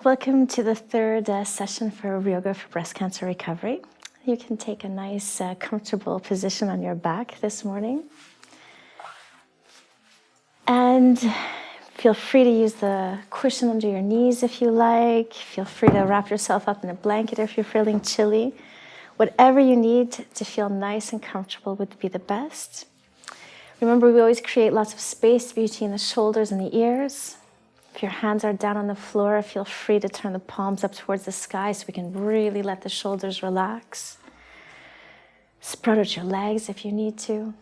Welcome to the third session for yoga for breast cancer recovery. You can take a nice, comfortable position on your back this morning. And feel free to use the cushion under your knees if you like. Feel free to wrap yourself up in a blanket if you're feeling chilly. Whatever you need to feel nice and comfortable would be the best. Remember, we always create lots of space between the shoulders and the ears. If your hands are down on the floor, feel free to turn the palms up towards the sky so we can really let the shoulders relax. Spread out your legs if you need to.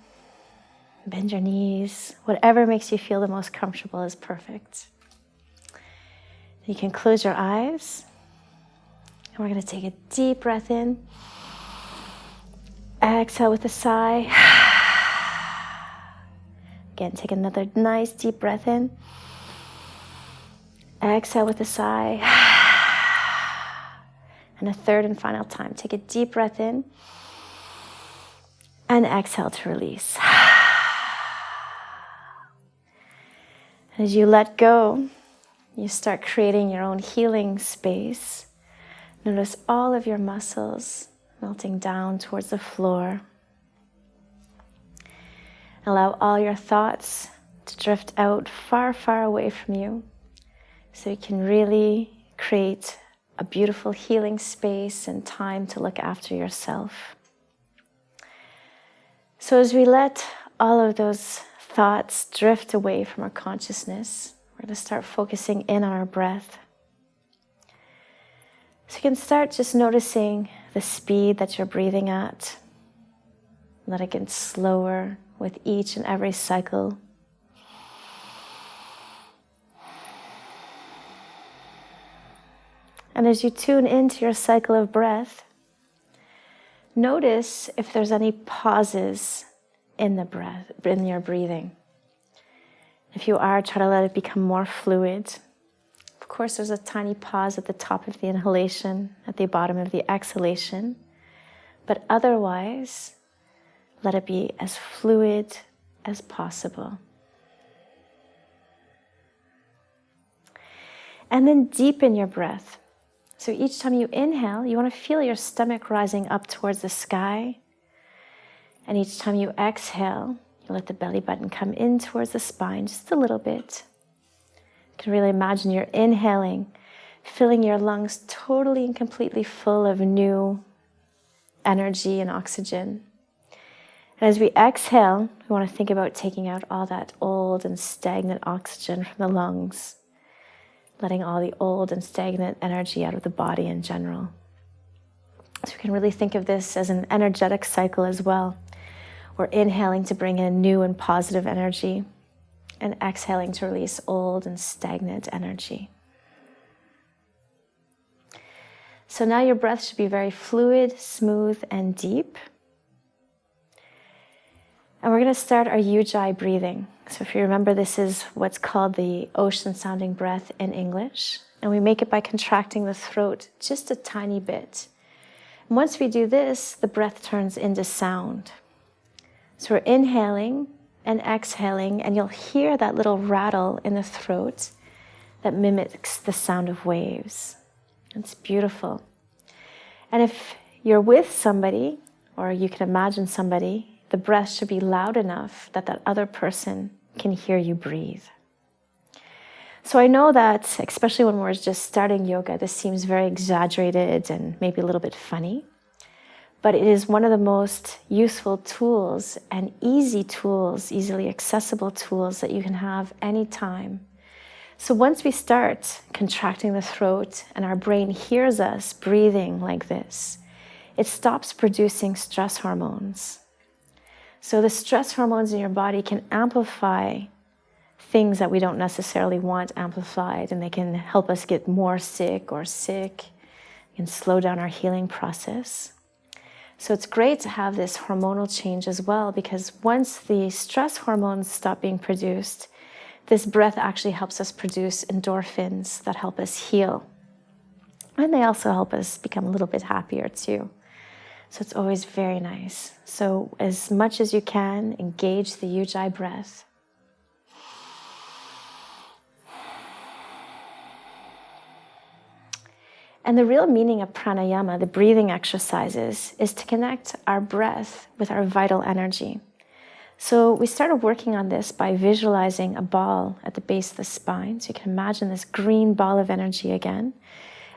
Bend your knees. Whatever makes you feel the most comfortable is perfect. You can close your eyes. And we're going to take a deep breath in. Exhale with a sigh. Again, take another nice deep breath in. Exhale with a sigh. And a third and final time. Take a deep breath in. And exhale to release. As you let go, you start creating your own healing space. Notice all of your muscles melting down towards the floor. Allow all your thoughts to drift out far, far away from you so you can really create a beautiful healing space and time to look after yourself. So as we let all of those thoughts drift away from our consciousness, we're going to start focusing in on our breath. So you can start just noticing the speed that you're breathing at. Let it get slower with each and every cycle. And as you tune into your cycle of breath, notice if there's any pauses in the breath, in your breathing. If you are, try to let it become more fluid. Of course, there's a tiny pause at the top of the inhalation, at the bottom of the exhalation. But otherwise, let it be as fluid as possible. And then deepen your breath. So each time you inhale, you want to feel your stomach rising up towards the sky. And each time you exhale, you let the belly button come in towards the spine just a little bit. You can really imagine you're inhaling, filling your lungs totally and completely full of new energy and oxygen. And as we exhale, we want to think about taking out all that old and stagnant oxygen from the lungs, letting all the old and stagnant energy out of the body in general. So we can really think of this as an energetic cycle as well. We're inhaling to bring in new and positive energy and exhaling to release old and stagnant energy. So now your breath should be very fluid, smooth, and deep. And we're going to start our Ujjayi breathing. So if you remember, this is what's called the ocean-sounding breath in English. And we make it by contracting the throat just a tiny bit. And once we do this, the breath turns into sound. So we're inhaling and exhaling, and you'll hear that little rattle in the throat that mimics the sound of waves. It's beautiful. And if you're with somebody, or you can imagine somebody, the breath should be loud enough that that other person can hear you breathe. So I know that, especially when we're just starting yoga, this seems very exaggerated and maybe a little bit funny, but it is one of the most useful tools and easy tools, easily accessible tools that you can have anytime. So once we start contracting the throat and our brain hears us breathing like this, it stops producing stress hormones. So the stress hormones in your body can amplify things that we don't necessarily want amplified, and they can help us get more sick or sick, and slow down our healing process. So it's great to have this hormonal change as well, because once the stress hormones stop being produced, this breath actually helps us produce endorphins that help us heal. And they also help us become a little bit happier too. So it's always very nice. So as much as you can, engage the Ujjayi breath. And the real meaning of pranayama, the breathing exercises, is to connect our breath with our vital energy. So we started working on this by visualizing a ball at the base of the spine. So you can imagine this green ball of energy again.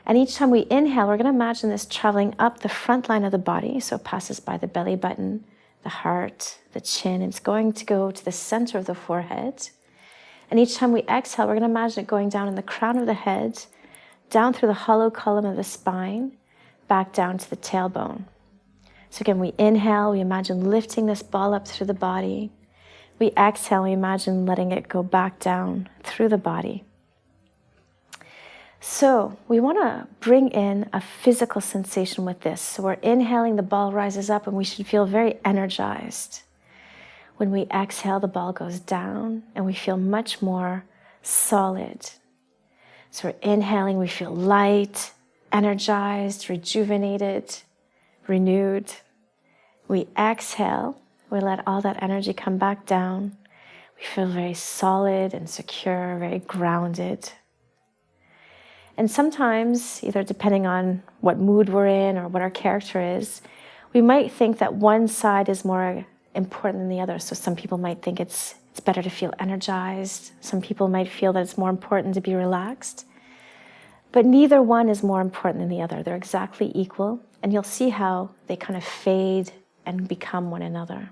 And each time we inhale, we're going to imagine this traveling up the front line of the body. So it passes by the belly button, the heart, the chin. It's going to go to the center of the forehead. And each time we exhale, we're going to imagine it going down in the crown of the head, down through the hollow column of the spine, back down to the tailbone. So again, we inhale, we imagine lifting this ball up through the body. We exhale, we imagine letting it go back down through the body. So we want to bring in a physical sensation with this. So we're inhaling, the ball rises up, and we should feel very energized. When we exhale, the ball goes down, and we feel much more solid. So we're inhaling, we feel light, energized, rejuvenated, renewed. We exhale, we let all that energy come back down. We feel very solid and secure, very grounded. And sometimes, either depending on what mood we're in or what our character is, we might think that one side is more important than the other. So some people might think it's better to feel energized. Some people might feel that it's more important to be relaxed. But neither one is more important than the other. They're exactly equal. And you'll see how they kind of fade and become one another.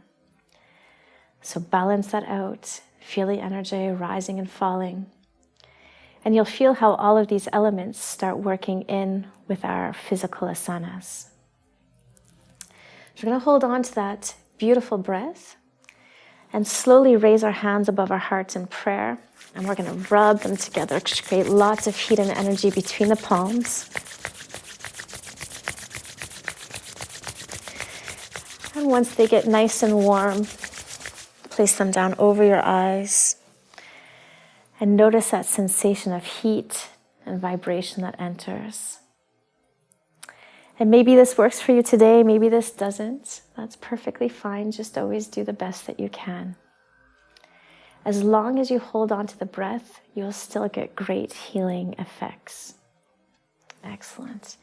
So balance that out. Feel the energy rising and falling. And you'll feel how all of these elements start working in with our physical asanas. So we're going to hold on to that beautiful breath and slowly raise our hands above our hearts in prayer. And we're going to rub them together to create lots of heat and energy between the palms. And once they get nice and warm, place them down over your eyes. And notice that sensation of heat and vibration that enters. And maybe this works for you today, maybe this doesn't. That's perfectly fine. Just always do the best that you can. As long as you hold on to the breath, you'll still get great healing effects. Excellent.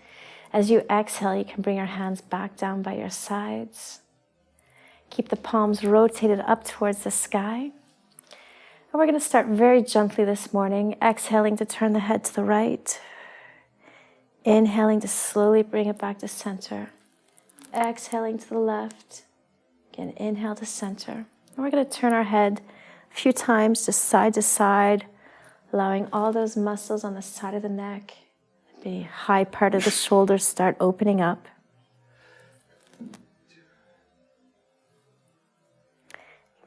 As you exhale, you can bring your hands back down by your sides. Keep the palms rotated up towards the sky. And we're going to start very gently this morning, exhaling to turn the head to the right. Inhaling to slowly bring it back to center. Exhaling to the left. Again, inhale to center. And we're going to turn our head a few times just side to side, allowing all those muscles on the side of the neck, the high part of the shoulders start opening up.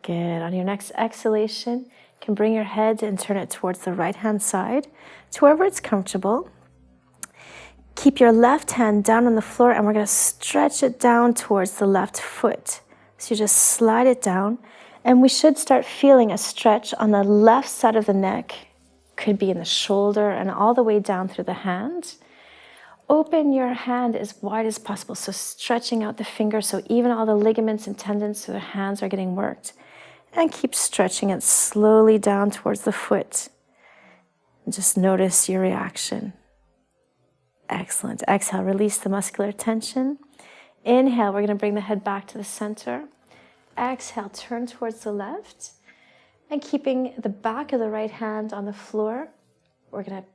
Good. On your next exhalation, you can bring your head and turn it towards the right-hand side to wherever it's comfortable. Keep your left hand down on the floor, and we're going to stretch it down towards the left foot. So you just slide it down, and we should start feeling a stretch on the left side of the neck. Could be in the shoulder and all the way down through the hand. Open your hand as wide as possible, so stretching out the finger so even all the ligaments and tendons through the hands are getting worked. And keep stretching it slowly down towards the foot. And just notice your reaction. Excellent. Exhale, release the muscular tension. Inhale, we're going to bring the head back to the center. Exhale, turn towards the left. And keeping the back of the right hand on the floor, we're going to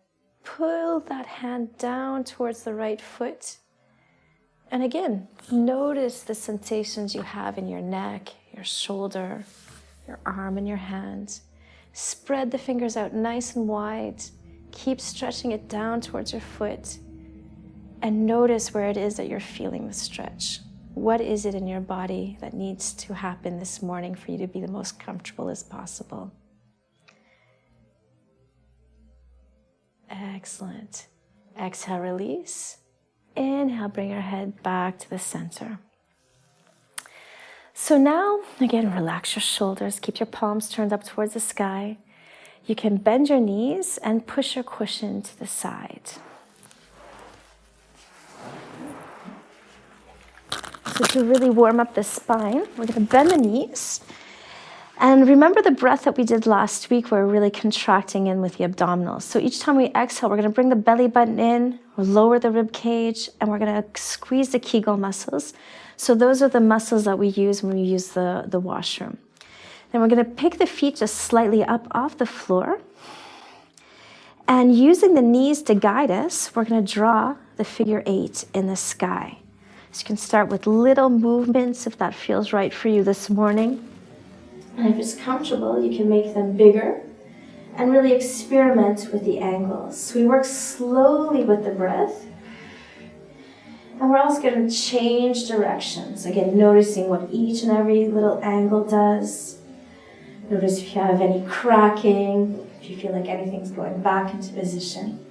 pull that hand down towards the right foot. And again, notice the sensations you have in your neck, your shoulder, your arm, and your hand. Spread the fingers out nice and wide. Keep stretching it down towards your foot. And notice where it is that you're feeling the stretch. What is it in your body that needs to happen this morning for you to be the most comfortable as possible? Excellent. Exhale, release. Inhale, bring your head back to the center. So now, again, relax your shoulders. Keep your palms turned up towards the sky. You can bend your knees and push your cushion to the side. So to really warm up the spine, we're going to bend the knees. And remember the breath that we did last week where we're really contracting in with the abdominals. So each time we exhale, we're going to bring the belly button in, we'll lower the rib cage, and we're going to squeeze the Kegel muscles. So those are the muscles that we use when we use the washroom. Then we're going to pick the feet just slightly up off the floor. And using the knees to guide us, we're going to draw the figure 8 in the sky. So you can start with little movements if that feels right for you this morning. And if it's comfortable, you can make them bigger and really experiment with the angles. So we work slowly with the breath. And we're also going to change directions. Again, noticing what each and every little angle does. Notice if you have any cracking, if you feel like anything's going back into position.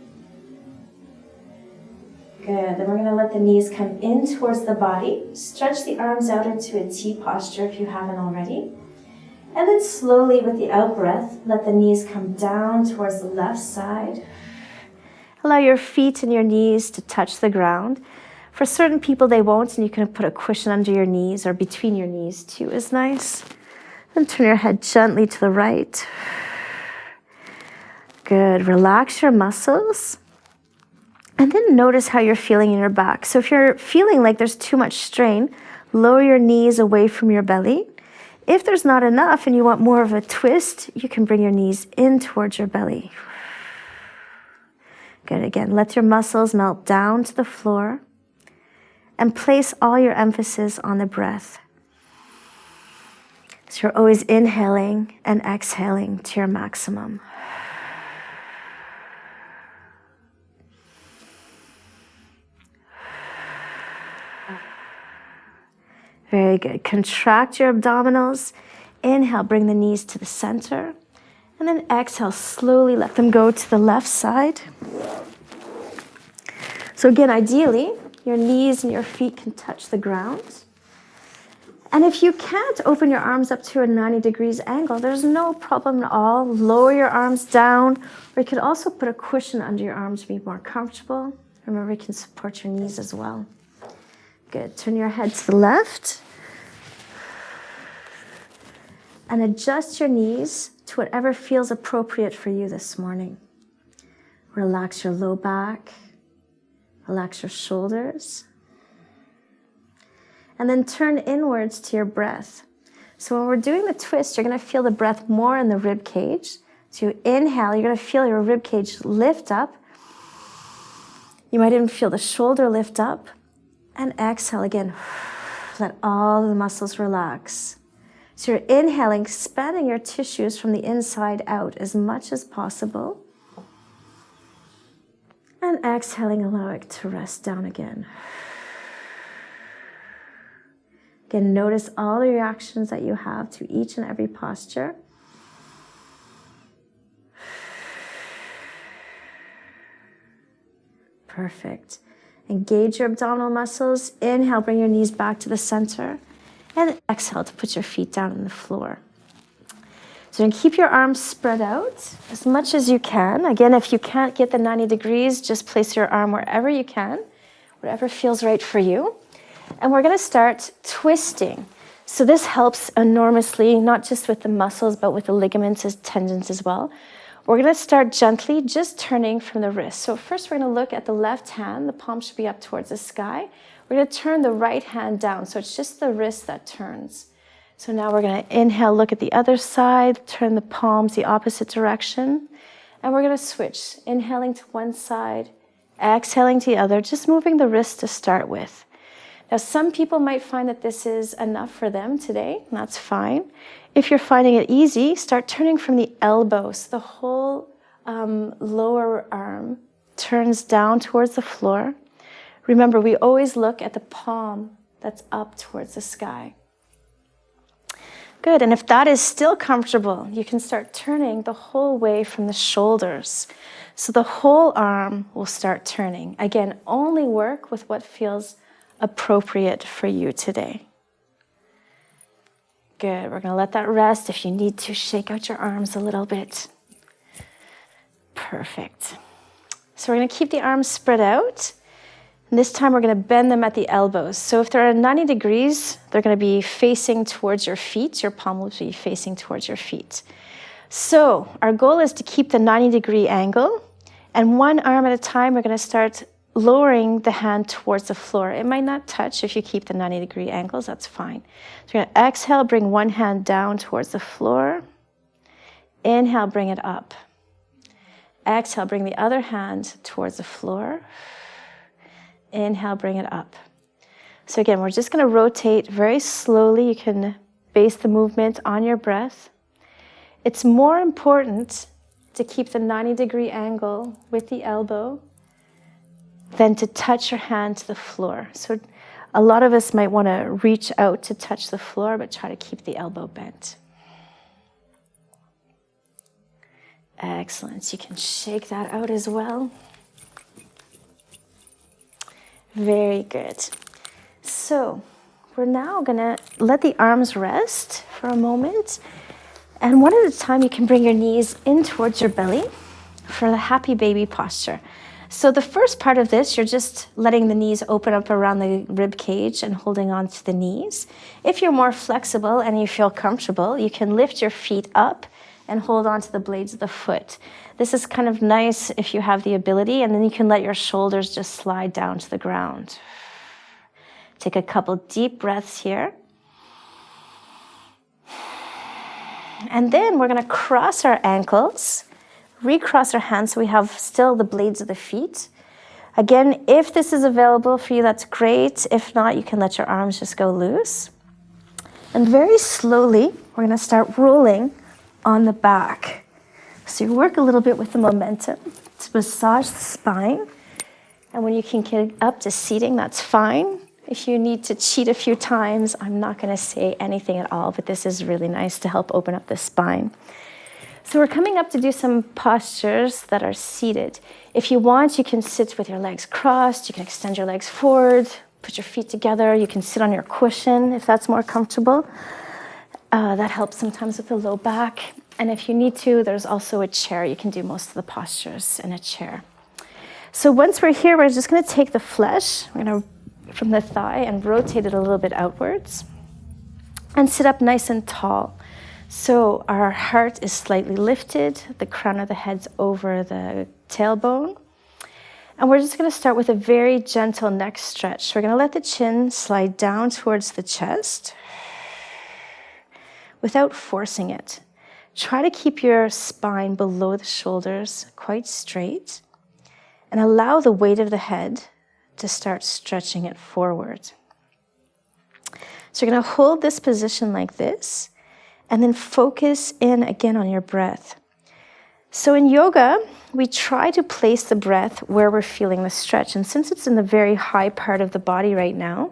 Good. Then we're going to let the knees come in towards the body. Stretch the arms out into a T posture if you haven't already. And then slowly with the out breath, let the knees come down towards the left side. Allow your feet and your knees to touch the ground. For certain people, they won't, and you can put a cushion under your knees or between your knees too is nice. Then turn your head gently to the right. Good. Relax your muscles. And then notice how you're feeling in your back. So if you're feeling like there's too much strain, lower your knees away from your belly. If there's not enough and you want more of a twist, you can bring your knees in towards your belly. Good. Again, let your muscles melt down to the floor and place all your emphasis on the breath. So you're always inhaling and exhaling to your maximum. Very good. Contract your abdominals. Inhale, bring the knees to the center. And then exhale, slowly let them go to the left side. So again, ideally, your knees and your feet can touch the ground. And if you can't open your arms up to a 90 degrees angle, there's no problem at all. Lower your arms down, or you could also put a cushion under your arms to be more comfortable. Remember, you can support your knees as well. Good. Turn your head to the left. And adjust your knees to whatever feels appropriate for you this morning. Relax your low back. Relax your shoulders. And then turn inwards to your breath. So when we're doing the twist, you're going to feel the breath more in the rib cage. So you inhale, you're going to feel your rib cage lift up. You might even feel the shoulder lift up. And exhale again. Let all the muscles relax. So you're inhaling, expanding your tissues from the inside out as much as possible. And exhaling, allow it to rest down again. Again, notice all the reactions that you have to each and every posture. Perfect. Engage your abdominal muscles. Inhale, bring your knees back to the center. And exhale to put your feet down on the floor. So keep your arms spread out as much as you can. Again, if you can't get the 90 degrees, just place your arm wherever you can, whatever feels right for you. And we're going to start twisting. So this helps enormously, not just with the muscles, but with the ligaments and tendons as well. We're going to start gently, just turning from the wrist. So first we're going to look at the left hand. The palm should be up towards the sky. We're going to turn the right hand down. So it's just the wrist that turns. So now we're going to inhale, look at the other side, turn the palms the opposite direction. And we're going to switch, inhaling to one side, exhaling to the other, just moving the wrist to start with. Now, some people might find that this is enough for them today, and that's fine. If you're finding it easy, start turning from the elbows. The whole lower arm turns down towards the floor. Remember, we always look at the palm that's up towards the sky. Good, and if that is still comfortable, you can start turning the whole way from the shoulders. So the whole arm will start turning. Again, only work with what feels appropriate for you today. Good, we're going to let that rest. If you need to, shake out your arms a little bit. Perfect. So we're going to keep the arms spread out. And this time we're going to bend them at the elbows. So if they're at 90 degrees, they're going to be facing towards your feet. Your palm will be facing towards your feet. So our goal is to keep the 90-degree angle. And one arm at a time, we're going to start lowering the hand towards the floor. It might not touch if you keep the 90-degree angles. That's fine. So you're going to exhale, bring one hand down towards the floor. Inhale, bring it up. Exhale, bring the other hand towards the floor. Inhale, bring it up. So again, we're just going to rotate very slowly. You can base the movement on your breath. It's more important to keep the 90-degree angle with the elbow than to touch your hand to the floor. So a lot of us might want to reach out to touch the floor, but try to keep the elbow bent. Excellent. You can shake that out as well. Very good. So we're now going to let the arms rest for a moment. And one at a time, you can bring your knees in towards your belly for the happy baby posture. So the first part of this, you're just letting the knees open up around the rib cage and holding on to the knees. If you're more flexible and you feel comfortable, you can lift your feet up and hold on to the blades of the foot. This is kind of nice if you have the ability, and then you can let your shoulders just slide down to the ground. Take a couple deep breaths here. And then we're going to cross our ankles, recross our hands so we have still the blades of the feet. Again, if this is available for you, that's great. If not, you can let your arms just go loose. And very slowly, we're going to start rolling on the back. So you work a little bit with the momentum to massage the spine. And when you can get up to seating, that's fine. If you need to cheat a few times, I'm not going to say anything at all, but this is really nice to help open up the spine. So we're coming up to do some postures that are seated. If you want, you can sit with your legs crossed. You can extend your legs forward, put your feet together. You can sit on your cushion if that's more comfortable. That helps sometimes with the low back. And if you need to, there's also a chair. You can do most of the postures in a chair. So once we're here, we're just going to take the flesh, we're going to from the thigh and rotate it a little bit outwards and sit up nice and tall. So our heart is slightly lifted, the crown of the head's over the tailbone. And we're just going to start with a very gentle neck stretch. So we're going to let the chin slide down towards the chest without forcing it. Try to keep your spine below the shoulders quite straight and allow the weight of the head to start stretching it forward. So you're going to hold this position like this and then focus in again on your breath. So in yoga, we try to place the breath where we're feeling the stretch. And since it's in the very high part of the body right now,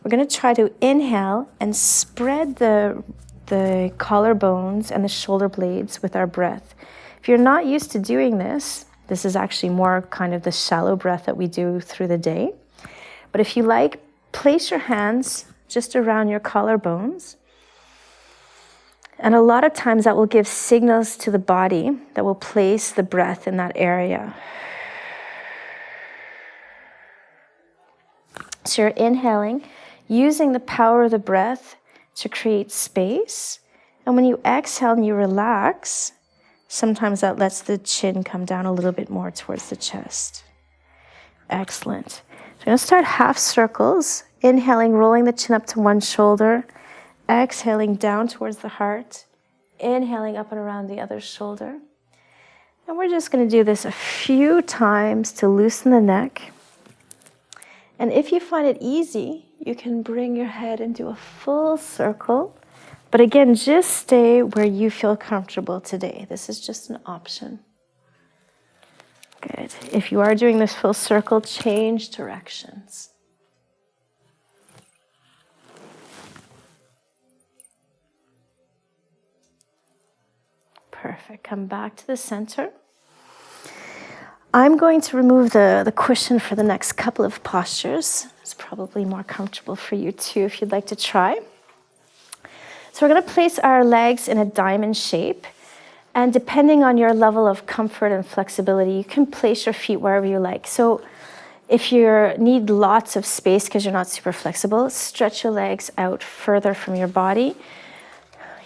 we're going to try to inhale and spread the collarbones and the shoulder blades with our breath. If you're not used to doing this, this is actually more kind of the shallow breath that we do through the day. But if you like, place your hands just around your collarbones. And a lot of times that will give signals to the body that will place the breath in that area. So you're inhaling, using the power of the breath to create space. And when you exhale and you relax, sometimes that lets the chin come down a little bit more towards the chest. Excellent. So I'm going to start half circles. Inhaling, rolling the chin up to one shoulder. Exhaling down towards the heart. Inhaling up and around the other shoulder. And we're just going to do this a few times to loosen the neck. And if you find it easy, you can bring your head and do a full circle. But again, just stay where you feel comfortable today. This is just an option. Good. If you are doing this full circle, change directions. Perfect. Come back to the center. I'm going to remove the cushion for the next couple of postures. It's probably more comfortable for you too if you'd like to try. So we're going to place our legs in a diamond shape. And depending on your level of comfort and flexibility, you can place your feet wherever you like. So If you need lots of space because you're not super flexible, stretch your legs out further from your body.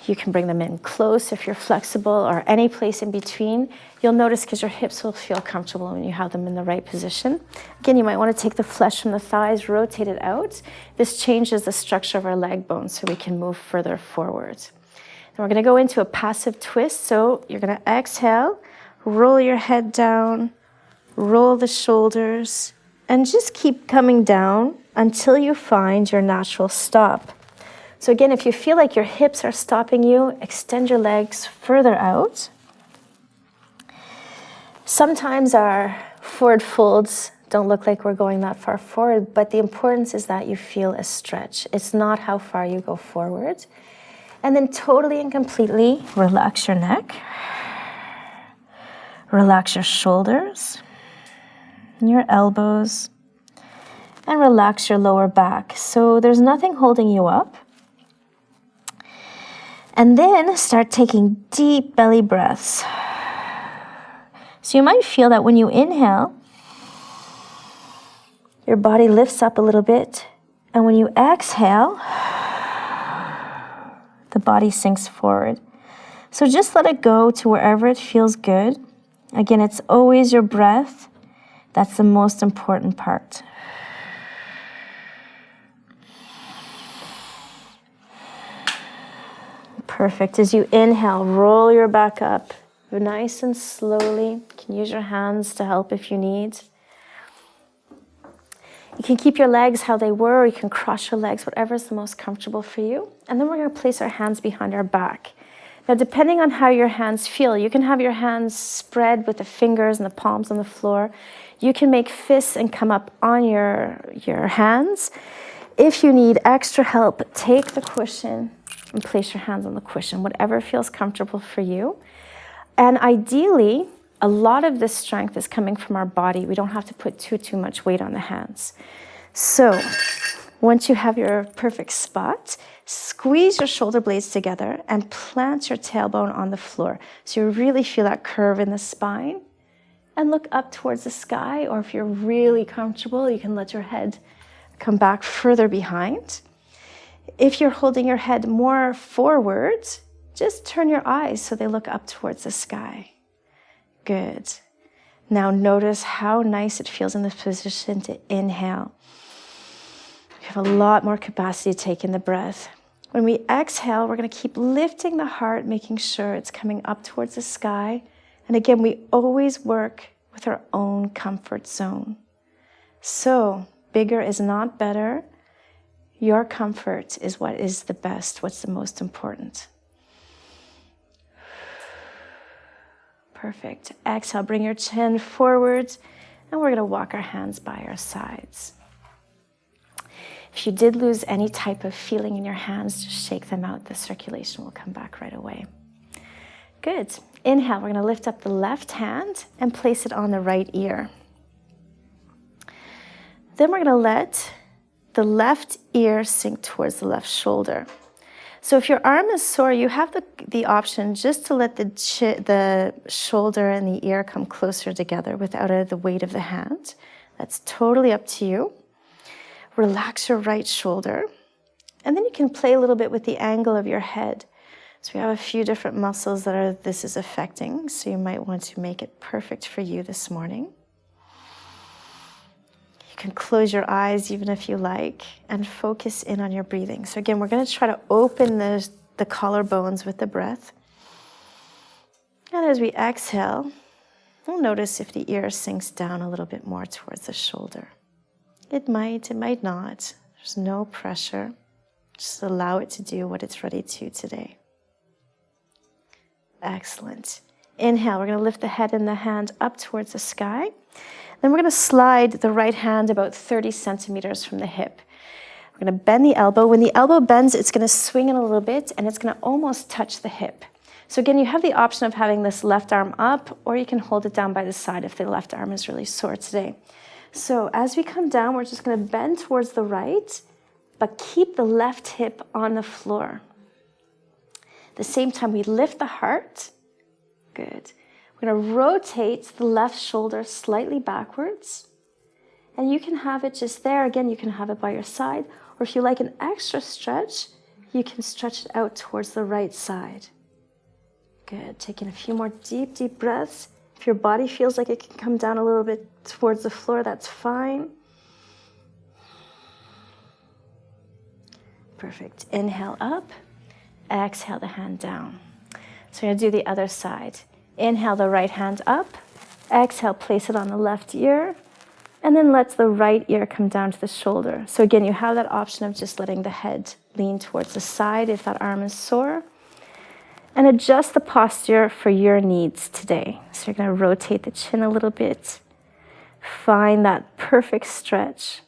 You can bring them in close if you're flexible, or any place in between. You'll notice because your hips will feel comfortable when you have them in the right position. Again, you might want to take the flesh from the thighs, rotate it out. This changes the structure of our leg bones so we can move further forward. Then we're going to go into a passive twist. So you're going to exhale, roll your head down, roll the shoulders, and just keep coming down until you find your natural stop. So again, if you feel like your hips are stopping you, extend your legs further out. Sometimes our forward folds don't look like we're going that far forward, but the importance is that you feel a stretch. It's not how far you go forward. And then totally and completely relax your neck. Relax your shoulders, your elbows, and relax your lower back. So there's nothing holding you up. And then start taking deep belly breaths. So you might feel that when you inhale, your body lifts up a little bit. And when you exhale, the body sinks forward. So just let it go to wherever it feels good. Again, it's always your breath. That's the most important part. Perfect. As you inhale, roll your back up nice and slowly. You can use your hands to help if you need. You can keep your legs how they were, or you can cross your legs, whatever is the most comfortable for you. And then we're going to place our hands behind our back. Now, depending on how your hands feel, you can have your hands spread with the fingers and the palms on the floor. You can make fists and come up on your hands. If you need extra help, take the cushion and place your hands on the cushion, whatever feels comfortable for you. And ideally, a lot of this strength is coming from our body. We don't have to put too much weight on the hands. So once you have your perfect spot, squeeze your shoulder blades together and plant your tailbone on the floor. So you really feel that curve in the spine. And look up towards the sky, or if you're really comfortable, you can let your head come back further behind. If you're holding your head more forward, just turn your eyes so they look up towards the sky. Good. Now notice how nice it feels in this position to inhale. You have a lot more capacity to take in the breath. When we exhale, we're going to keep lifting the heart, making sure it's coming up towards the sky. And again, we always work with our own comfort zone. So bigger is not better. Your comfort is what is the best, what's the most important. Perfect. Exhale, bring your chin forward, and we're going to walk our hands by our sides. If you did lose any type of feeling in your hands, just shake them out. The circulation will come back right away. Good. Inhale, we're going to lift up the left hand and place it on the right ear. Then we're going to let the left ear sink towards the left shoulder. So if your arm is sore, you have the option just to let the shoulder and the ear come closer together without the weight of the hand. That's totally up to you. Relax your right shoulder. And then you can play a little bit with the angle of your head. So we have a few different muscles that this is affecting. So you might want to make it perfect for you this morning. You can close your eyes even if you like and focus in on your breathing. So again, we're going to try to open the collarbones with the breath. And as we exhale, we'll notice if the ear sinks down a little bit more towards the shoulder. It might not. There's no pressure. Just allow it to do what it's ready to today. Excellent. Inhale, we're going to lift the head and the hand up towards the sky. Then we're going to slide the right hand about 30 centimeters from the hip. We're going to bend the elbow. When the elbow bends, it's going to swing in a little bit, and it's going to almost touch the hip. So again, you have the option of having this left arm up, or you can hold it down by the side if the left arm is really sore today. So as we come down, we're just going to bend towards the right, but keep the left hip on the floor. At the same time, we lift the heart. Good. We're going to rotate the left shoulder slightly backwards. And you can have it just there. Again, you can have it by your side. Or if you like an extra stretch, you can stretch it out towards the right side. Good. Taking a few more deep, deep breaths. If your body feels like it can come down a little bit towards the floor, that's fine. Perfect. Inhale up. Exhale the hand down. So we're going to do the other side. Inhale the right hand up. Exhale, place it on the left ear. And then let the right ear come down to the shoulder. So again, you have that option of just letting the head lean towards the side if that arm is sore. And adjust the posture for your needs today. So you're going to rotate the chin a little bit. Find that perfect stretch.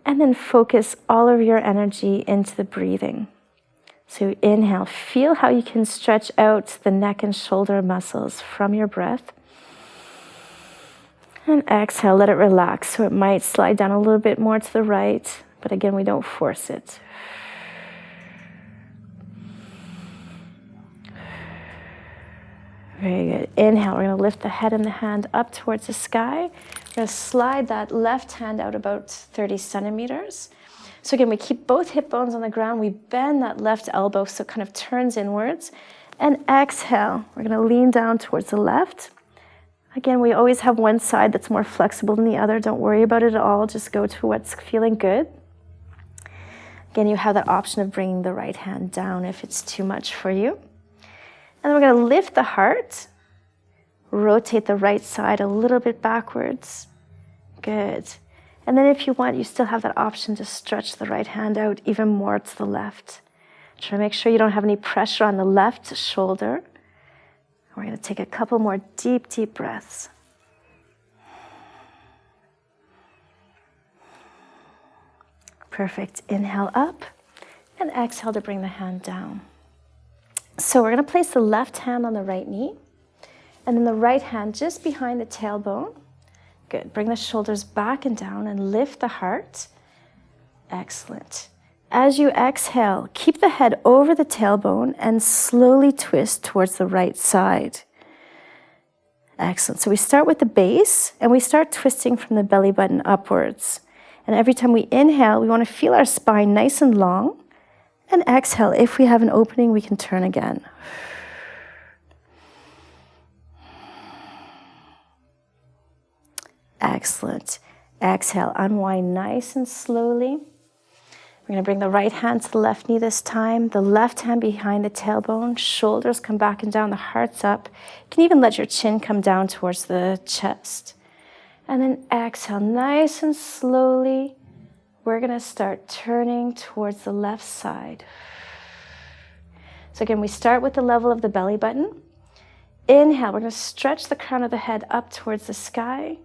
And then focus all of your energy into the breathing. So inhale, feel how you can stretch out the neck and shoulder muscles from your breath. And exhale, let it relax. So it might slide down a little bit more to the right, but again, we don't force it. Very good. Inhale, we're going to lift the head and the hand up towards the sky. We're going to slide that left hand out about 30 centimeters. So again, we keep both hip bones on the ground. We bend that left elbow so it kind of turns inwards. And exhale, we're going to lean down towards the left. Again, we always have one side that's more flexible than the other. Don't worry about it at all. Just go to what's feeling good. Again, you have that option of bringing the right hand down if it's too much for you. And then we're going to lift the heart. Rotate the right side a little bit backwards. Good. And then if you want, you still have that option to stretch the right hand out even more to the left. Try to make sure you don't have any pressure on the left shoulder. We're going to take a couple more deep, deep breaths. Perfect. Inhale up and exhale to bring the hand down. So we're going to place the left hand on the right knee and then the right hand just behind the tailbone. Good. Bring the shoulders back and down and lift the heart. Excellent. As you exhale, keep the head over the tailbone and slowly twist towards the right side. Excellent. So we start with the base and we start twisting from the belly button upwards. And every time we inhale, we want to feel our spine nice and long. And exhale, if we have an opening, we can turn again. Excellent. Exhale, unwind nice and slowly. We're going to bring the right hand to the left knee this time, the left hand behind the tailbone, shoulders come back and down, the heart's up. You can even let your chin come down towards the chest. And then exhale, nice and slowly. We're going to start turning towards the left side. So again, we start with the level of the belly button. Inhale, we're going to stretch the crown of the head up towards the sky.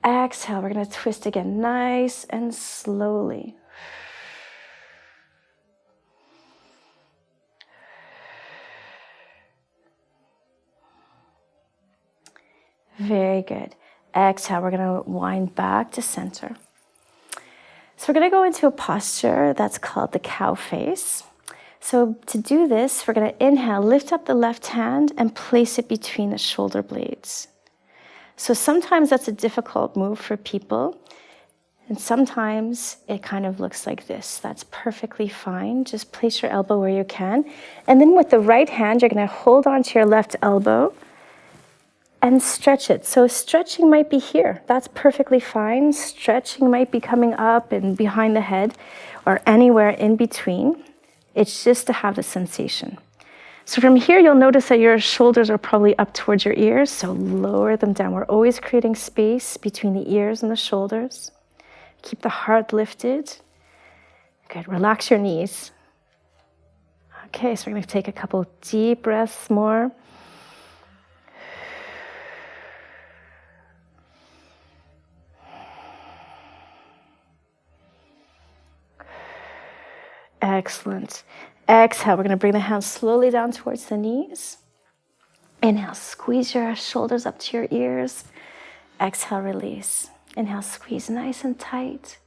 Exhale, we're going to twist again, nice and slowly. Very good. Exhale, we're going to wind back to center. So we're going to go into a posture that's called the cow face. So to do this, we're going to inhale, lift up the left hand and place it between the shoulder blades. So sometimes that's a difficult move for people. And sometimes it kind of looks like this. That's perfectly fine. Just place your elbow where you can. And then with the right hand, you're going to hold onto your left elbow and stretch it. So stretching might be here. That's perfectly fine. Stretching might be coming up and behind the head or anywhere in between. It's just to have the sensation. So from here, you'll notice that your shoulders are probably up towards your ears, so lower them down. We're always creating space between the ears and the shoulders. Keep the heart lifted. Good, relax your knees. Okay, so we're going to take a couple deep breaths more. Excellent. Exhale, we're going to bring the hands slowly down towards the knees. Inhale, squeeze your shoulders up to your ears. Exhale, release. Inhale, squeeze nice and tight.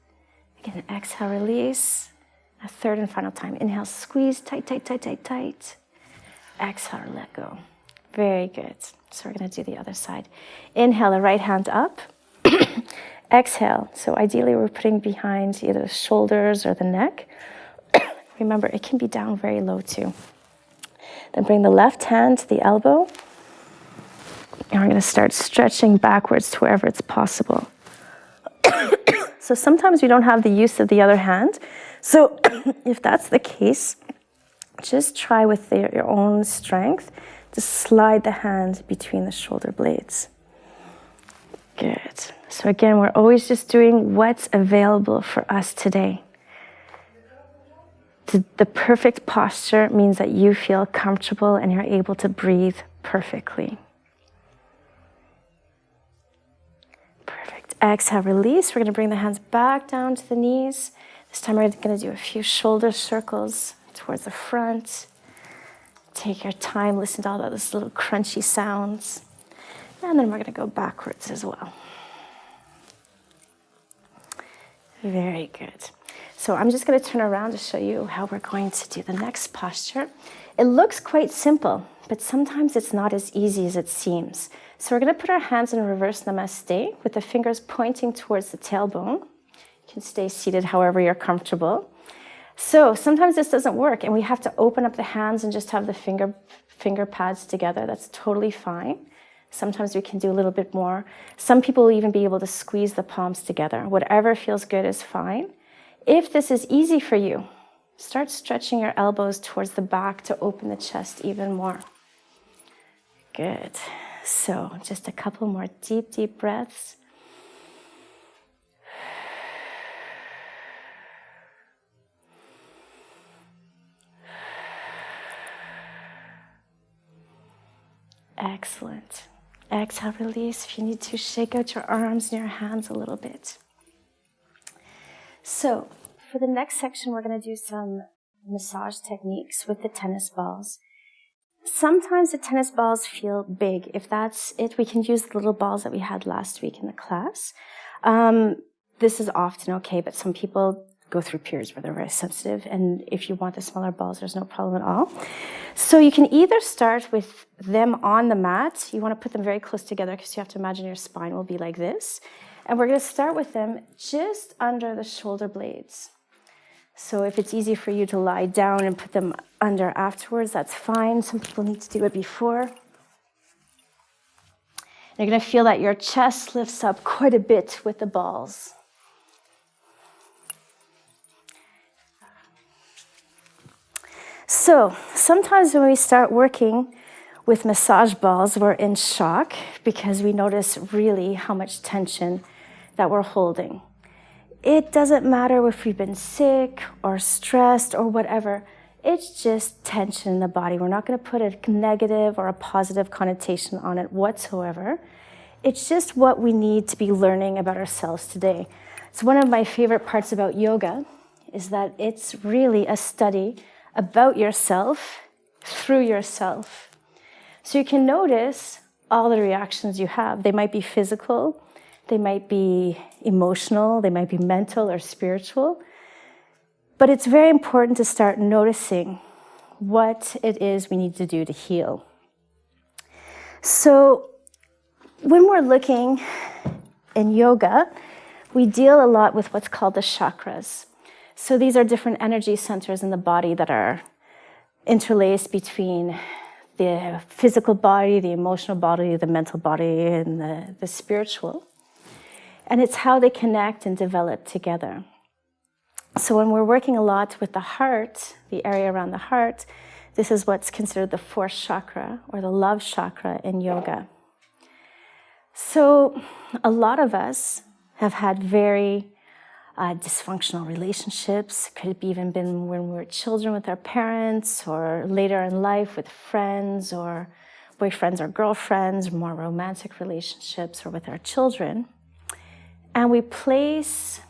Again, exhale, release. A third and final time. Inhale, squeeze tight, tight, tight, tight, tight. Exhale, let go. Very good. So we're going to do the other side. Inhale, the right hand up. exhale. So ideally we're putting behind either the shoulders or the neck. Remember, it can be down very low too. Then bring the left hand to the elbow. And we're going to start stretching backwards to wherever it's possible. So sometimes we don't have the use of the other hand. So if that's the case, just try with your own strength to slide the hand between the shoulder blades. Good. So again, we're always just doing what's available for us today. The perfect posture means that you feel comfortable and you're able to breathe perfectly. Perfect. Exhale, release. We're going to bring the hands back down to the knees. This time we're going to do a few shoulder circles towards the front. Take your time, listen to all those little crunchy sounds. And then we're going to go backwards as well. Very good. So I'm just going to turn around to show you how we're going to do the next posture. It looks quite simple, but sometimes it's not as easy as it seems. So we're going to put our hands in reverse namaste with the fingers pointing towards the tailbone. You can stay seated however you're comfortable. So sometimes this doesn't work and we have to open up the hands and just have the finger pads together. That's totally fine. Sometimes we can do a little bit more. Some people will even be able to squeeze the palms together. Whatever feels good is fine. If this is easy for you, start stretching your elbows towards the back to open the chest even more. Good. So just a couple more deep breaths. Excellent. Exhale, release. If you need to, shake out your arms and your hands a little bit. So for the next section, we're going to do some massage techniques with the tennis balls. Sometimes the tennis balls feel big. If that's it, we can use the little balls that we had last week in the class. This is often okay, but some people go through periods where they're very sensitive, and if you want the smaller balls, there's no problem at all. So you can either start with them on the mat. You want to put them very close together because you have to imagine your spine will be like this. And we're going to start with them just under the shoulder blades. So if it's easy for you to lie down and put them under afterwards, that's fine. Some people need to do it before. You're going to feel that your chest lifts up quite a bit with the balls. So sometimes when we start working with massage balls, we're in shock because we notice really how much tension that we're holding. It doesn't matter if we've been sick or stressed or whatever. It's just tension in the body. We're not going to put a negative or a positive connotation on it whatsoever. It's just what we need to be learning about ourselves today. So one of my favorite parts about yoga is that it's really a study about yourself through yourself. So you can notice all the reactions you have. They might be physical, they might be emotional, they might be mental or spiritual. But it's very important to start noticing what it is we need to do to heal. So when we're looking in yoga, we deal a lot with what's called the chakras. So these are different energy centers in the body that are interlaced between the physical body, the emotional body, the mental body, and the spiritual. And it's how they connect and develop together. So when we're working a lot with the heart, the area around the heart, this is what's considered the fourth chakra or the love chakra in yoga. So a lot of us have had very dysfunctional relationships. Could have even been when we were children with our parents, or later in life with friends or boyfriends or girlfriends, more romantic relationships, or with our children. And we place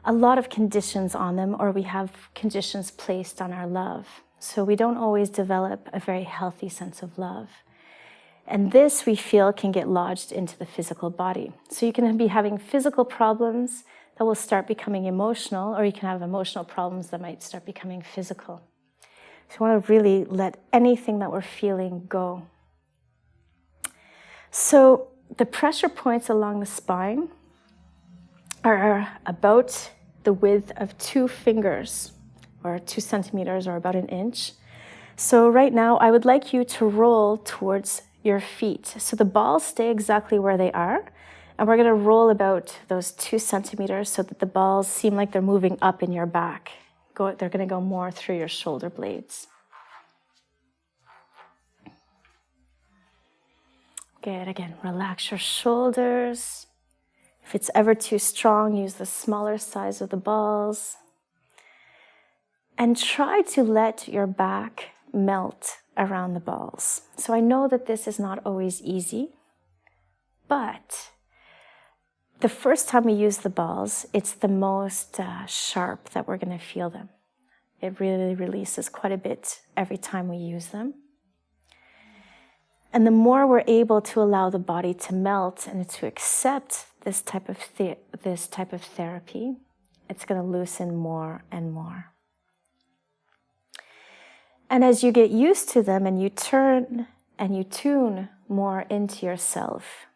a lot of conditions on them, or we have conditions placed on our love. So we don't always develop a very healthy sense of love. And this, we feel, can get lodged into the physical body. So you can be having physical problems that will start becoming emotional, or you can have emotional problems that might start becoming physical. So you want to really let anything that we're feeling go. So the pressure points along the spine are about the width of 2 fingers, or 2 centimeters, or about 1 inch. So right now, I would like you to roll towards your feet. So the balls stay exactly where they are, and we're gonna roll about those 2 centimeters so that the balls seem like they're moving up in your back. They're gonna go more through your shoulder blades. Good, again, relax your shoulders. If it's ever too strong, use the smaller size of the balls. And try to let your back melt around the balls. So I know that this is not always easy, but the first time we use the balls, it's the most sharp that we're going to feel them. It really releases quite a bit every time we use them. And the more we're able to allow the body to melt and to accept this type of therapy, it's going to loosen more and more. And as you get used to them and you turn and you tune more into yourself,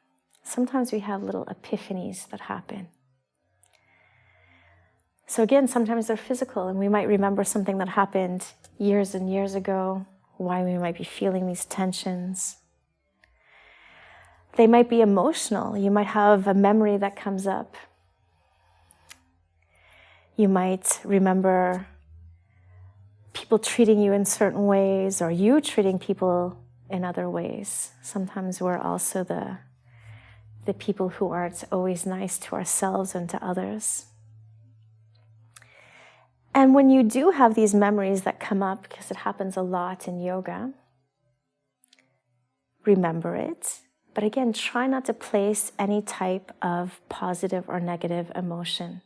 sometimes we have little epiphanies that happen. So again, sometimes they're physical, and we might remember something that happened years and years ago, why we might be feeling these tensions. They might be emotional. You might have a memory that comes up. You might remember people treating you in certain ways, or you treating people in other ways. Sometimes we're also the people who aren't always nice to ourselves and to others. And when you do have these memories that come up, because it happens a lot in yoga, remember it. But again, try not to place any type of positive or negative emotion.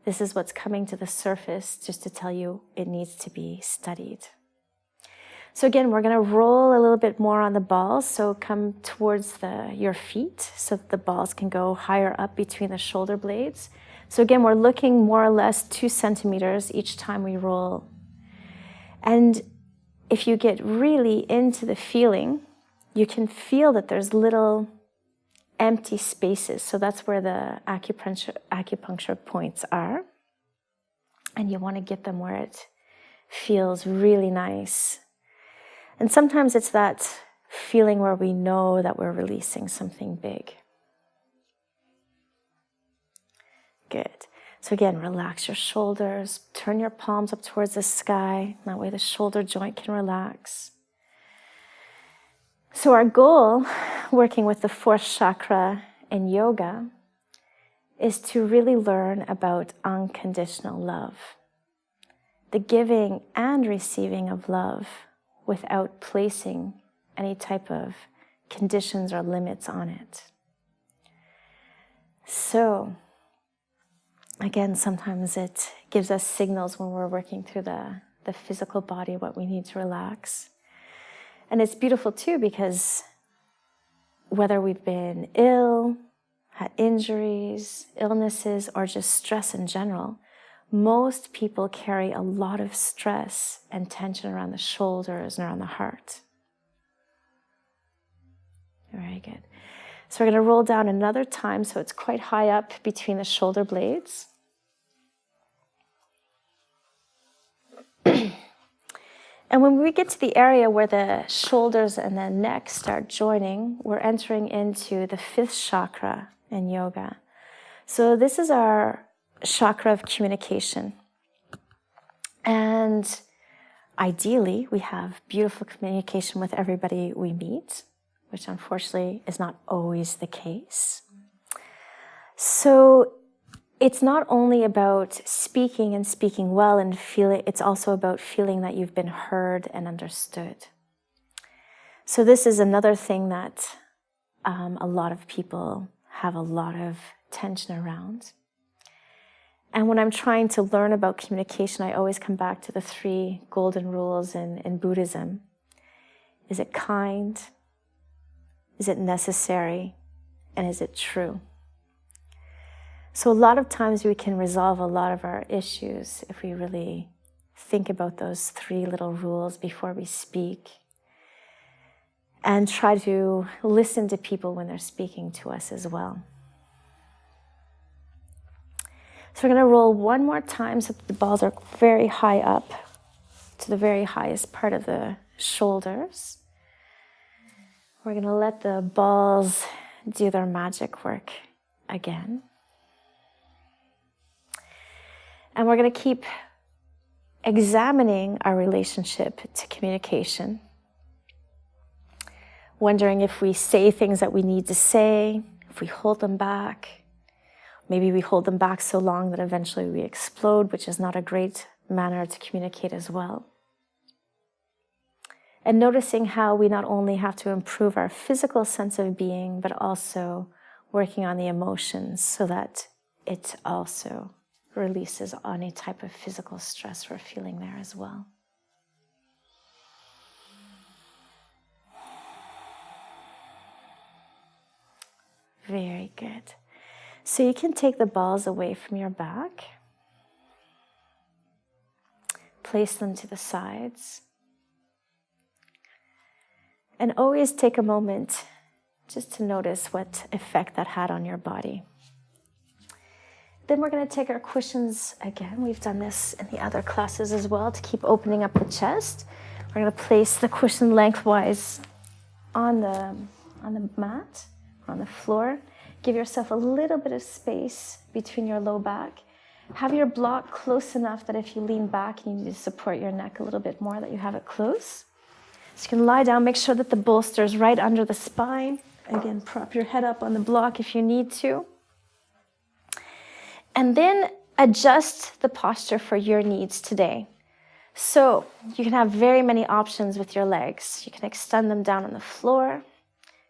This is what's coming to the surface just to tell you it needs to be studied. So again, we're going to roll a little bit more on the balls. So come towards your feet so that the balls can go higher up between the shoulder blades. So again, we're looking more or less 2 centimeters each time we roll. And if you get really into the feeling, you can feel that there's little empty spaces. So that's where the acupuncture points are. And you want to get them where it feels really nice. And sometimes it's that feeling where we know that we're releasing something big. Good. So again, relax your shoulders, turn your palms up towards the sky. That way the shoulder joint can relax. So our goal, working with the 4th chakra in yoga, is to really learn about unconditional love. The giving and receiving of love without placing any type of conditions or limits on it. So, again, sometimes it gives us signals when we're working through the physical body, what we need to relax. And it's beautiful too, because whether we've been ill, had injuries, illnesses, or just stress in general, most people carry a lot of stress and tension around the shoulders and around the heart. Very good. So we're going to roll down another time, so it's quite high up between the shoulder blades. And when we get to the area where the shoulders and the neck start joining, we're entering into the 5th chakra in yoga. So this is our chakra of communication. And ideally, we have beautiful communication with everybody we meet, which unfortunately is not always the case. So it's not only about speaking and speaking well and feeling, it's also about feeling that you've been heard and understood. So this is another thing that a lot of people have a lot of tension around. And when I'm trying to learn about communication, I always come back to the 3 golden rules in Buddhism. Is it kind? Is it necessary? And is it true? So a lot of times we can resolve a lot of our issues if we really think about those 3 little rules before we speak, and try to listen to people when they're speaking to us as well. So we're going to roll one more time so that the balls are very high up to the very highest part of the shoulders. We're going to let the balls do their magic work again. And we're going to keep examining our relationship to communication, wondering if we say things that we need to say, if we hold them back. Maybe we hold them back so long that eventually we explode, which is not a great manner to communicate as well. And noticing how we not only have to improve our physical sense of being, but also working on the emotions so that it also releases any type of physical stress we're feeling there as well. Very good. So you can take the balls away from your back, place them to the sides, and always take a moment just to notice what effect that had on your body. Then we're going to take our cushions again. We've done this in the other classes as well to keep opening up the chest. We're going to place the cushion lengthwise on the mat, on the floor. Give yourself a little bit of space between your low back. Have your block close enough that if you lean back, you need to support your neck a little bit more, that you have it close. So you can lie down, make sure that the bolster is right under the spine. Again, prop your head up on the block if you need to. And then adjust the posture for your needs today. So you can have very many options with your legs. You can extend them down on the floor,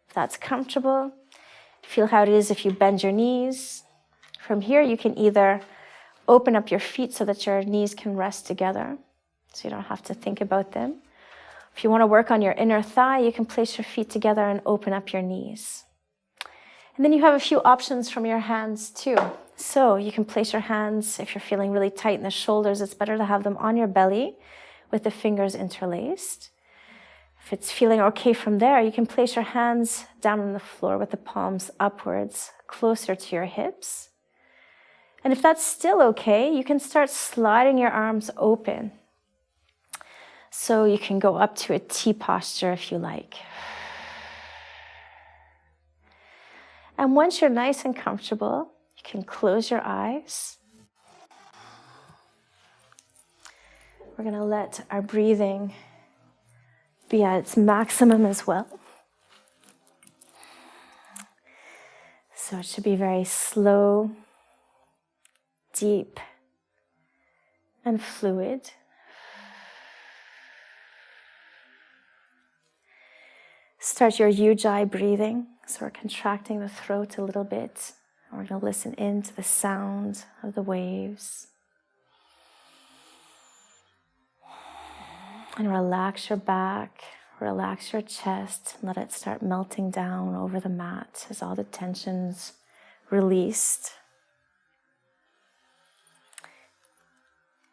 if that's comfortable. Feel how it is if you bend your knees. From here, you can either open up your feet so that your knees can rest together, so you don't have to think about them. If you want to work on your inner thigh, you can place your feet together and open up your knees. And then you have a few options from your hands too. So you can place your hands, if you're feeling really tight in the shoulders, it's better to have them on your belly with the fingers interlaced. If it's feeling okay from there, you can place your hands down on the floor with the palms upwards, closer to your hips. And if that's still okay, you can start sliding your arms open. So you can go up to a T posture if you like. And once you're nice and comfortable, you can close your eyes. We're going to let our breathing be at its maximum as well. So it should be very slow, deep, and fluid. Start your Ujjayi breathing. So we're contracting the throat a little bit. We're going to listen in to the sound of the waves. And relax your back, relax your chest, and let it start melting down over the mat as all the tension's released.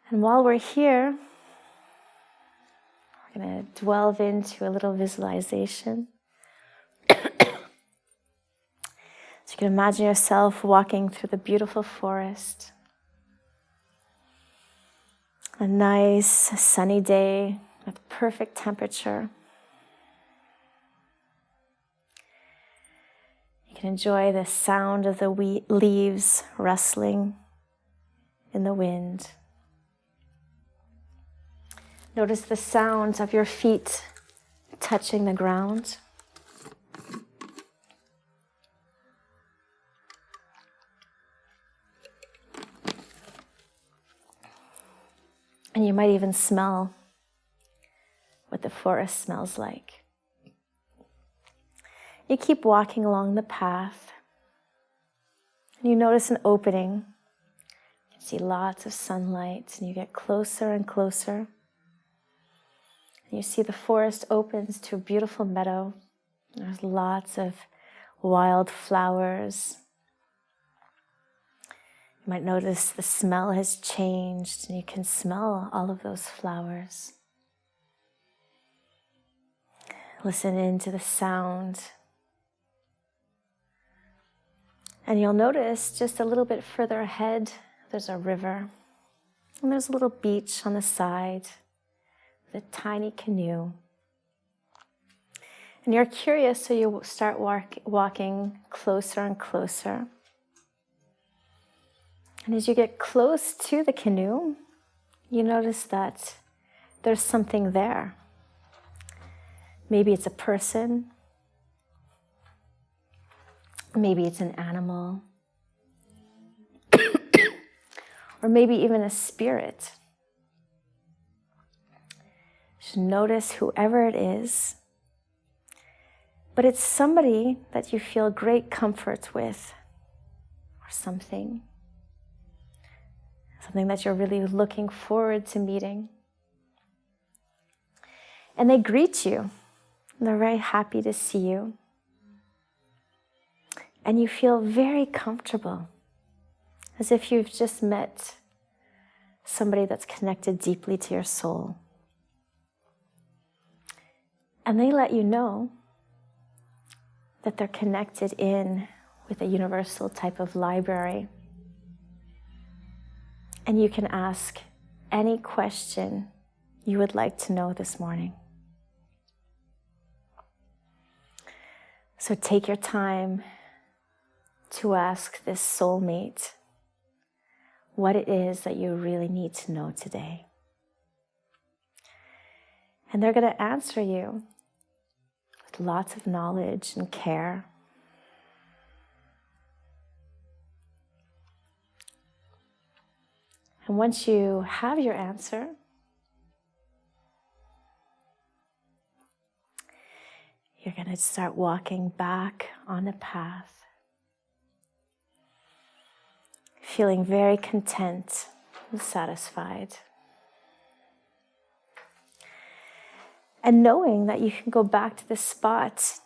And while we're here, we're going to delve into a little visualization. So you can imagine yourself walking through the beautiful forest. A nice sunny day with perfect temperature. You can enjoy the sound of the leaves rustling in the wind. Notice the sound of your feet touching the ground. And you might even smell what the forest smells like. You keep walking along the path, and you notice an opening. You can see lots of sunlight, and you get closer and closer. And you see the forest opens to a beautiful meadow. There's lots of wild flowers. You might notice the smell has changed, and you can smell all of those flowers. Listen into the sound. And you'll notice just a little bit further ahead, there's a river, and there's a little beach on the side with a tiny canoe. And you're curious, so you start walking closer and closer. And as you get close to the canoe, you notice that there's something there. Maybe it's a person. Maybe it's an animal. Or maybe even a spirit. Just notice whoever it is. But it's somebody that you feel great comfort with, or something. Something that you're really looking forward to meeting. And they greet you. And they're very happy to see you. And you feel very comfortable, as if you've just met somebody that's connected deeply to your soul. And they let you know that they're connected in with a universal type of library. And you can ask any question you would like to know this morning. So take your time to ask this soulmate what it is that you really need to know today. And they're going to answer you with lots of knowledge and care. And once you have your answer, you're going to start walking back on the path, feeling very content and satisfied. And knowing that you can go back to this spot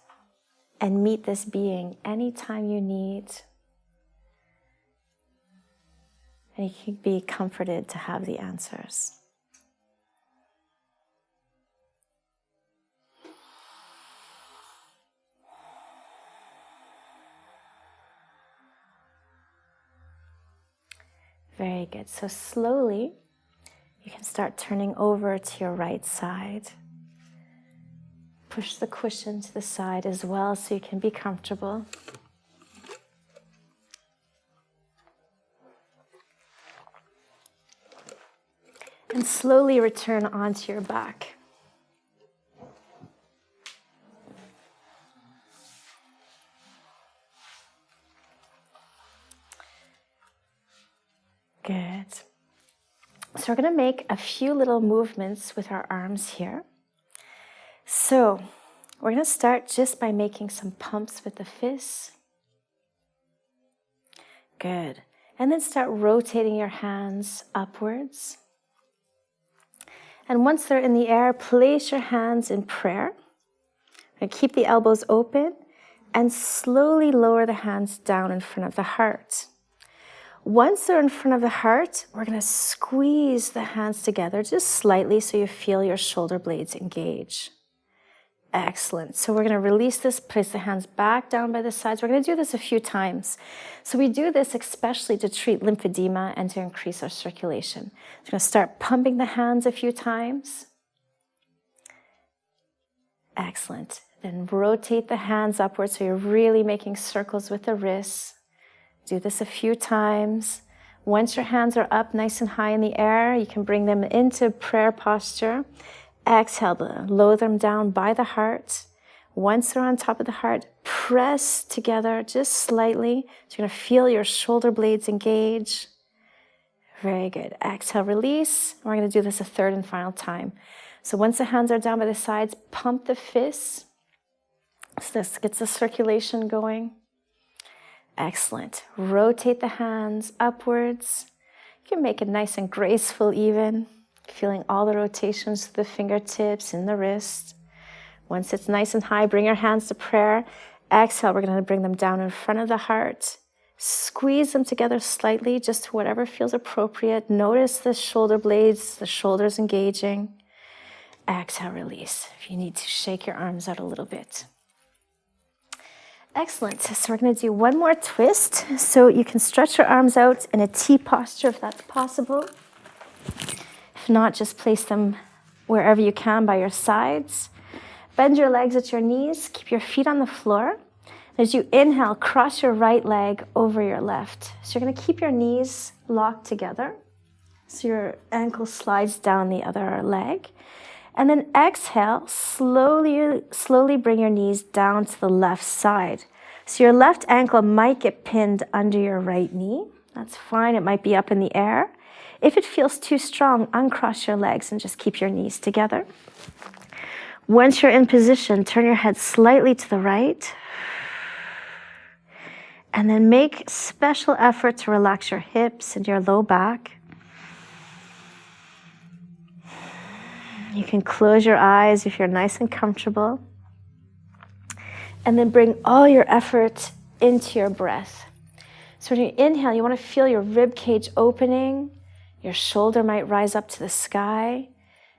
and meet this being anytime you need. And you can be comforted to have the answers. Very good. So slowly, you can start turning over to your right side. Push the cushion to the side as well so you can be comfortable. And slowly return onto your back. Good. So we're going to make a few little movements with our arms here. So we're going to start just by making some pumps with the fists. Good. And then start rotating your hands upwards. And once they're in the air, place your hands in prayer. And keep the elbows open and slowly lower the hands down in front of the heart. Once they're in front of the heart, we're going to squeeze the hands together just slightly so you feel your shoulder blades engage. Excellent. So we're going to release this, place the hands back down by the sides. We're going to do this a few times. So we do this especially to treat lymphedema and to increase our circulation. So we're going to start pumping the hands a few times. Excellent. Then rotate the hands upwards so you're really making circles with the wrists. Do this a few times. Once your hands are up nice and high in the air, you can bring them into prayer posture. Exhale, lower them down by the heart. Once they're on top of the heart, press together just slightly. So you're going to feel your shoulder blades engage. Very good. Exhale, release. We're going to do this a third and final time. So once the hands are down by the sides, pump the fists. So this gets the circulation going. Excellent. Rotate the hands upwards. You can make it nice and graceful even. Feeling all the rotations to the fingertips and the wrist. Once it's nice and high, bring your hands to prayer. Exhale, we're going to bring them down in front of the heart. Squeeze them together slightly, just to whatever feels appropriate. Notice the shoulder blades, the shoulders engaging. Exhale, release. If you need to shake your arms out a little bit. Excellent. So we're going to do one more twist. So you can stretch your arms out in a T posture if that's possible. If not, just place them wherever you can by your sides. Bend your legs at your knees. Keep your feet on the floor. As you inhale, cross your right leg over your left. So you're going to keep your knees locked together. So your ankle slides down the other leg. And then exhale, slowly bring your knees down to the left side. So your left ankle might get pinned under your right knee. That's fine. It might be up in the air. If it feels too strong, uncross your legs and just keep your knees together. Once you're in position, turn your head slightly to the right. And then make special effort to relax your hips and your low back. You can close your eyes if you're nice and comfortable. And then bring all your effort into your breath. So when you inhale, you want to feel your rib cage opening. Your shoulder might rise up to the sky.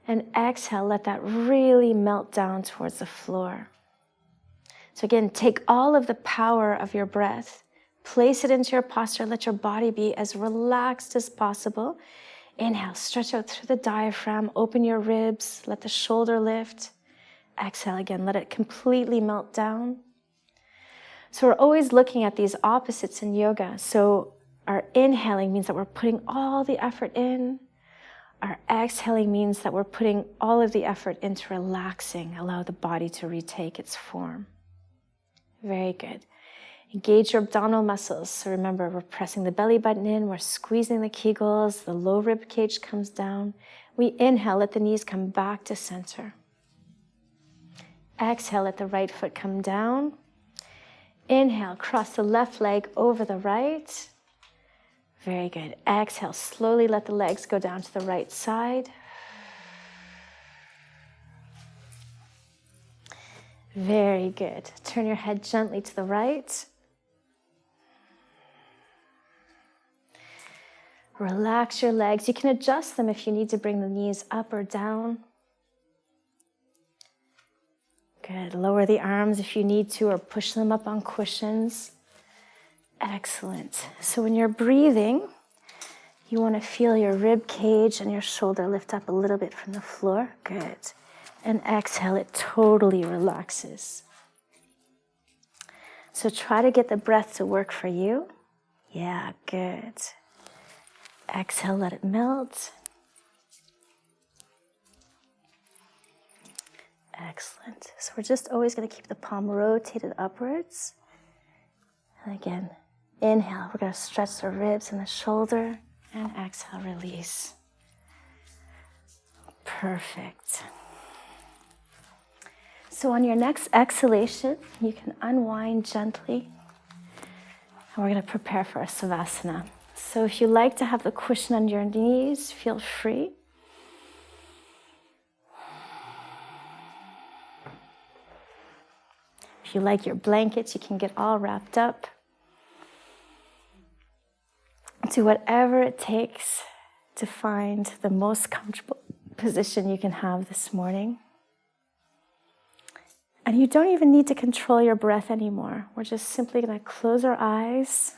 And exhale, let that really melt down towards the floor. So again, take all of the power of your breath, place it into your posture, let your body be as relaxed as possible. Inhale, stretch out through the diaphragm, open your ribs, let the shoulder lift. Exhale again, let it completely melt down. So we're always looking at these opposites in yoga. So our inhaling means that we're putting all the effort in. Our exhaling means that we're putting all of the effort into relaxing, allow the body to retake its form. Very good. Engage your abdominal muscles. So remember, we're pressing the belly button in, we're squeezing the Kegels, the low rib cage comes down. We inhale, let the knees come back to center. Exhale, let the right foot come down. Inhale, cross the left leg over the right. Very good. Exhale, slowly let the legs go down to the right side. Very good. Turn your head gently to the right. Relax your legs. You can adjust them if you need to bring the knees up or down. Good. Lower the arms if you need to, or push them up on cushions. Excellent. So when you're breathing, you want to feel your rib cage and your shoulder lift up a little bit from the floor. Good. And exhale, it totally relaxes. So try to get the breath to work for you. Yeah, good. Exhale, let it melt. Excellent. So we're just always going to keep the palm rotated upwards. And again, inhale, we're going to stretch the ribs and the shoulder, and exhale, release. Perfect. So on your next exhalation, you can unwind gently, and we're going to prepare for a savasana. So if you like to have the cushion under your knees, feel free. If you like your blankets, you can get all wrapped up. Do whatever it takes to find the most comfortable position you can have this morning. And you don't even need to control your breath anymore. We're just simply going to close our eyes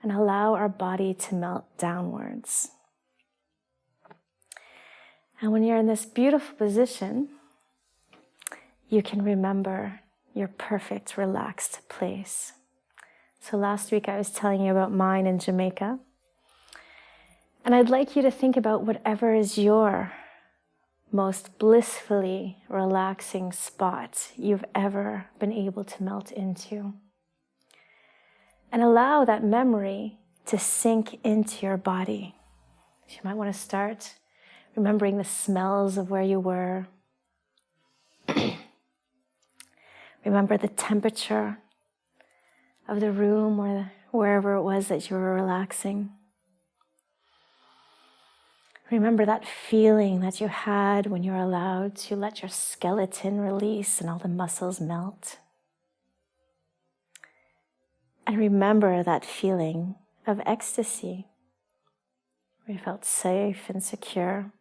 and allow our body to melt downwards. And when you're in this beautiful position, you can remember your perfect, relaxed place. So last week I was telling you about mine in Jamaica. And I'd like you to think about whatever is your most blissfully relaxing spot you've ever been able to melt into. And allow that memory to sink into your body. So you might want to start remembering the smells of where you were. Remember the temperature of the room or wherever it was that you were relaxing. Remember that feeling that you had when you were allowed to let your skeleton release and all the muscles melt. And remember that feeling of ecstasy, where you felt safe and secure.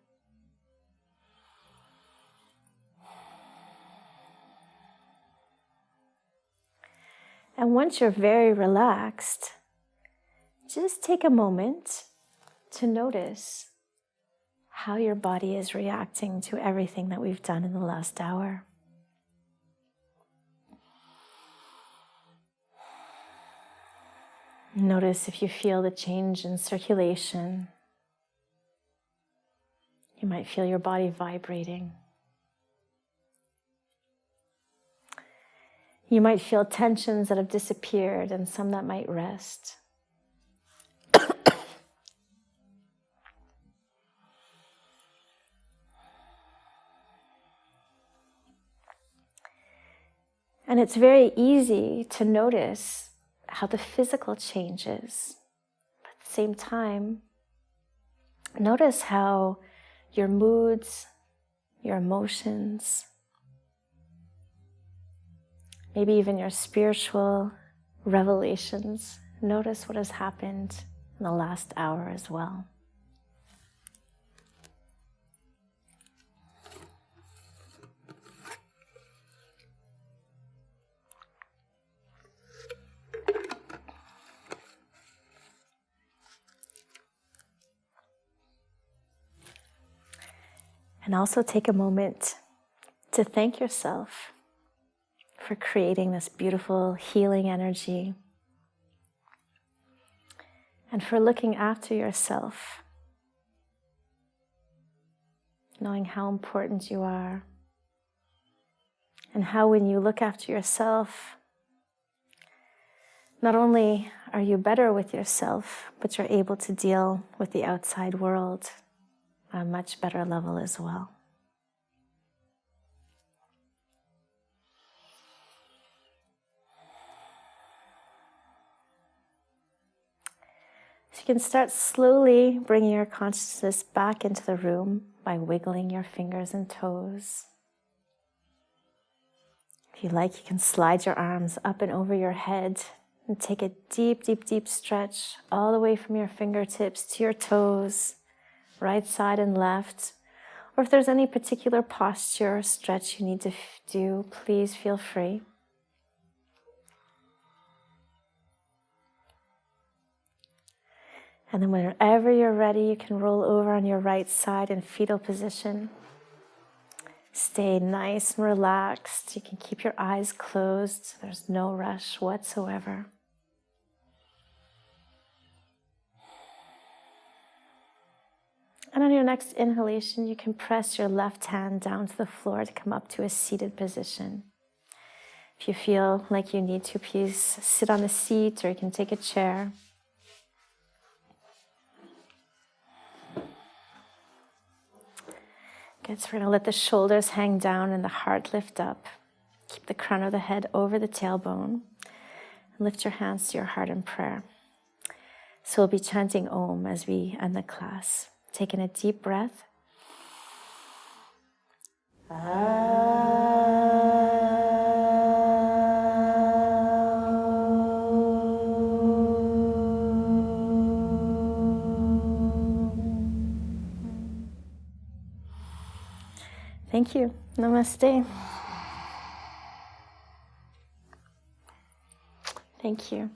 And once you're very relaxed, just take a moment to notice how your body is reacting to everything that we've done in the last hour. Notice if you feel the change in circulation. You might feel your body vibrating. You might feel tensions that have disappeared and some that might rest. And it's very easy to notice how the physical changes. But at the same time, notice how your moods, your emotions, maybe even your spiritual revelations, notice what has happened in the last hour as well. And also take a moment to thank yourself for creating this beautiful healing energy and for looking after yourself, knowing how important you are and how when you look after yourself, not only are you better with yourself, but you're able to deal with the outside world on a much better level as well. So you can start slowly bringing your consciousness back into the room by wiggling your fingers and toes. If you like, you can slide your arms up and over your head and take a deep, deep, deep stretch all the way from your fingertips to your toes, right side and left. Or if there's any particular posture or stretch you need to do, please feel free. And then whenever you're ready, you can roll over on your right side in fetal position. Stay nice and relaxed. You can keep your eyes closed. There's no rush whatsoever. And on your next inhalation, you can press your left hand down to the floor to come up to a seated position. If you feel like you need to, please sit on the seat or you can take a chair. Good, so we're going to let the shoulders hang down and the heart lift up. Keep the crown of the head over the tailbone. And lift your hands to your heart in prayer. So we'll be chanting Om as we end the class. Taking a deep breath. Thank you. Namaste. Thank you.